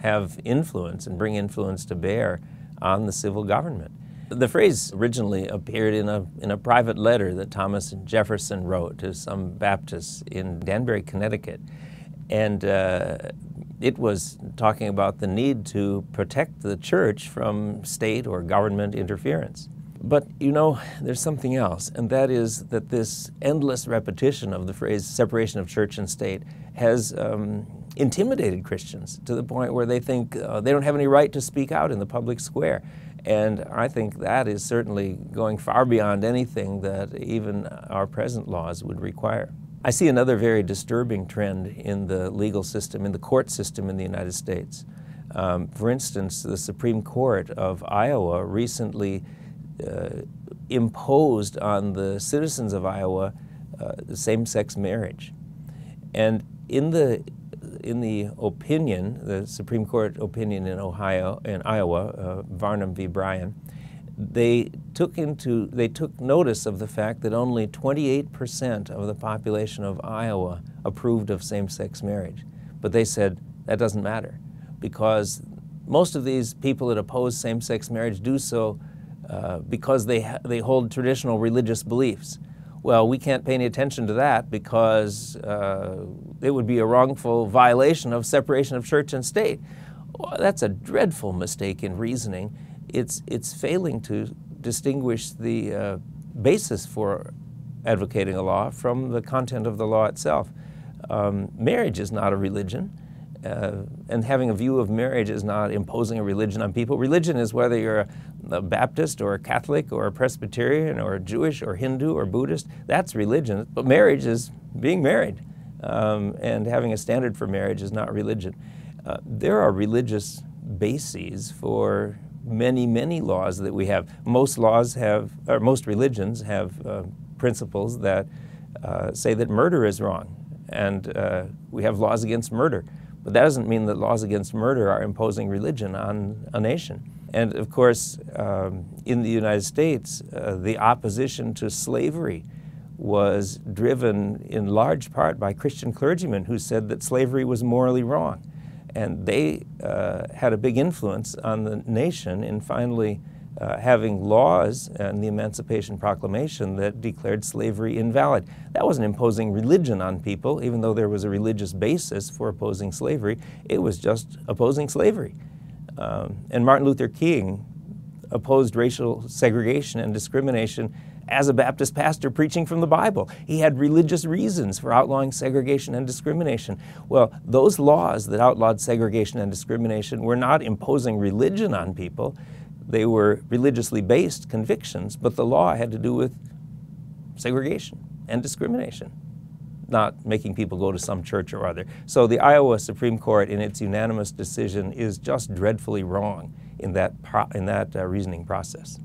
have influence and bring influence to bear on the civil government. The phrase originally appeared in a private letter that Thomas Jefferson wrote to some Baptists in Danbury, Connecticut. And it was talking about the need to protect the church from state or government interference. But you know, there's something else, and that is that this endless repetition of the phrase separation of church and state has intimidated Christians to the point where they think they don't have any right to speak out in the public square. And I think that is certainly going far beyond anything that even our present laws would require. I see another very disturbing trend in the legal system, in the court system in the United States. For instance, the Supreme Court of Iowa recently imposed on the citizens of Iowa same-sex marriage. And in the opinion, the Supreme Court opinion in Iowa, Varnum v. Bryan, they took notice of the fact that only 28% of the population of Iowa approved of same-sex marriage. But they said that doesn't matter, because most of these people that oppose same-sex marriage do so because they hold traditional religious beliefs. Well, we can't pay any attention to that because it would be a wrongful violation of separation of church and state. Well, that's a dreadful mistake in reasoning. It's failing to distinguish the basis for advocating a law from the content of the law itself. Marriage is not a religion, and having a view of marriage is not imposing a religion on people. Religion is whether you're a Baptist or a Catholic or a Presbyterian or a Jewish or Hindu or Buddhist. That's religion. But marriage is being married, and having a standard for marriage is not religion. There are religious bases for many, many laws that we have. Most laws have, or most religions have principles that say that murder is wrong, and we have laws against murder. But that doesn't mean that laws against murder are imposing religion on a nation. And of course, in the United States, the opposition to slavery was driven in large part by Christian clergymen who said that slavery was morally wrong. And they had a big influence on the nation in finally having laws and the Emancipation Proclamation that declared slavery invalid. That wasn't imposing religion on people, even though there was a religious basis for opposing slavery. It was just opposing slavery. And Martin Luther King opposed racial segregation and discrimination as a Baptist pastor preaching from the Bible. He had religious reasons for outlawing segregation and discrimination. Well, those laws that outlawed segregation and discrimination were not imposing religion on people. They were religiously based convictions, but the law had to do with segregation and discrimination, not making people go to some church or other. So the Iowa Supreme Court, in its unanimous decision, is just dreadfully wrong in that reasoning process.